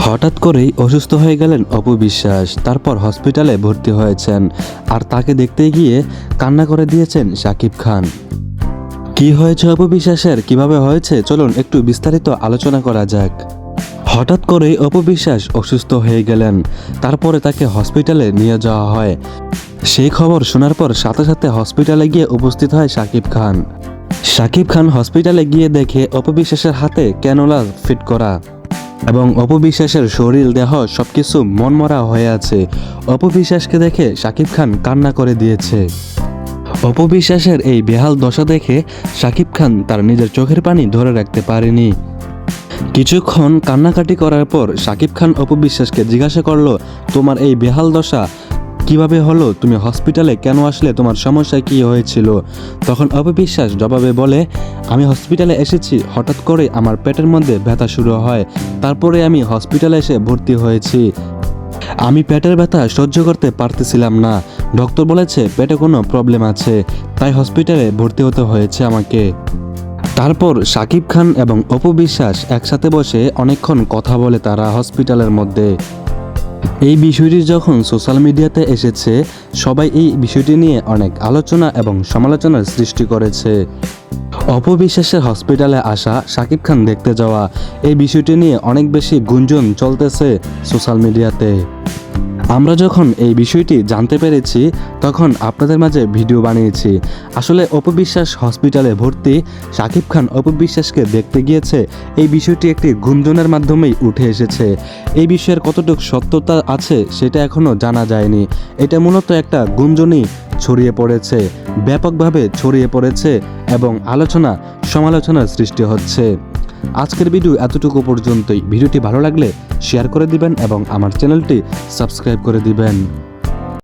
হঠাৎ করেই অসুস্থ হয়ে গেলেন অপু বিশ্বাস। তারপর হসপিটালে ভর্তি হয়েছেন, আর তাকে দেখতে গিয়ে কান্না করে দিয়েছেন শাকিব খান। কি হয়েছে অপু বিশ্বাসের, কিভাবে হয়েছে, চলুন একটু বিস্তারিত আলোচনা করা যাক। হঠাৎ করেই অপু বিশ্বাস অসুস্থ হয়ে গেলেন, তারপরে তাকে হসপিটালে নিয়ে যাওয়া হয়। সেই খবর শোনার পর সাথে সাথে হসপিটালে গিয়ে উপস্থিত হয় শাকিব খান। শাকিব খান হসপিটালে গিয়ে দেখে অপু বিশ্বাসের হাতে ক্যানুলা ফিট করা এবং অপু বিশ্বাসের শরীর দেহ সবকিছু মনমরা হয়ে আছে। অপু বিশ্বাসকে দেখে শাকিব খান কান্না করে দিয়েছে। অপু বিশ্বাসের এই বেহাল দশা দেখে শাকিব খান তার নিজের চোখের পানি ধরে রাখতে পারেনি। কিছুক্ষণ কান্নাকাটি করার পর শাকিব খান অপু বিশ্বাসকে জিজ্ঞাসা করলো, তোমার এই বেহাল দশা কিভাবে হলো, তুমি হসপিটালে কেন আসলে, তোমার সমস্যা কি হয়েছিল? তখন অপু বিশ্বাস জবাবে বলে, আমি হসপিটালে এসেছি, হঠাৎ করে আমার পেটের মধ্যে ব্যথা শুরু হয়, তারপরে আমি হসপিটালে এসে ভর্তি হয়েছি। আমি পেটের ব্যথা সহ্য করতে পারতেছিলাম না, ডক্টর বলেছে পেটে কোনো প্রবলেম আছে, তাই হসপিটালে ভর্তি হতে হয়েছে আমাকে। তারপর শাকিব খান এবং অপু বিশ্বাস একসাথে বসে অনেকক্ষণ কথা বলে তারা হসপিটালের মধ্যে। এই বিষয়টি যখন সোশ্যাল মিডিয়াতে এসেছে, সবাই এই বিষয়টি নিয়ে অনেক আলোচনা এবং সমালোচনার সৃষ্টি করেছে। অপু বিশ্বাসের হসপিটালে আসা, শাকিব খান দেখতে যাওয়া, এই বিষয়টি নিয়ে অনেক বেশি গুঞ্জন চলতেছে সোশ্যাল মিডিয়াতে। আমরা যখন এই বিষয়টি জানতে পেরেছি তখন আপনাদের মাঝে ভিডিও বানিয়েছি। আসলে অপু বিশ্বাস হসপিটালে ভর্তি, শাকিব খান অপু বিশ্বাসকে দেখতে গিয়েছে, এই বিষয়টি একটি গুঞ্জনের মাধ্যমেই উঠে এসেছে। এই বিষয়ের কতটুকু সত্যতা আছে সেটা এখনও জানা যায়নি। এটা মূলত একটা গুঞ্জনই ছড়িয়ে পড়েছে, ব্যাপকভাবে ছড়িয়ে পড়েছে এবং আলোচনা সমালোচনার সৃষ্টি হচ্ছে। আজকের ভিডিও এতটুকু পর্যন্তই। ভিডিওটি ভালো লাগলে শেয়ার করে দিবেন এবং আমার চ্যানেলটি সাবস্ক্রাইব করে দিবেন।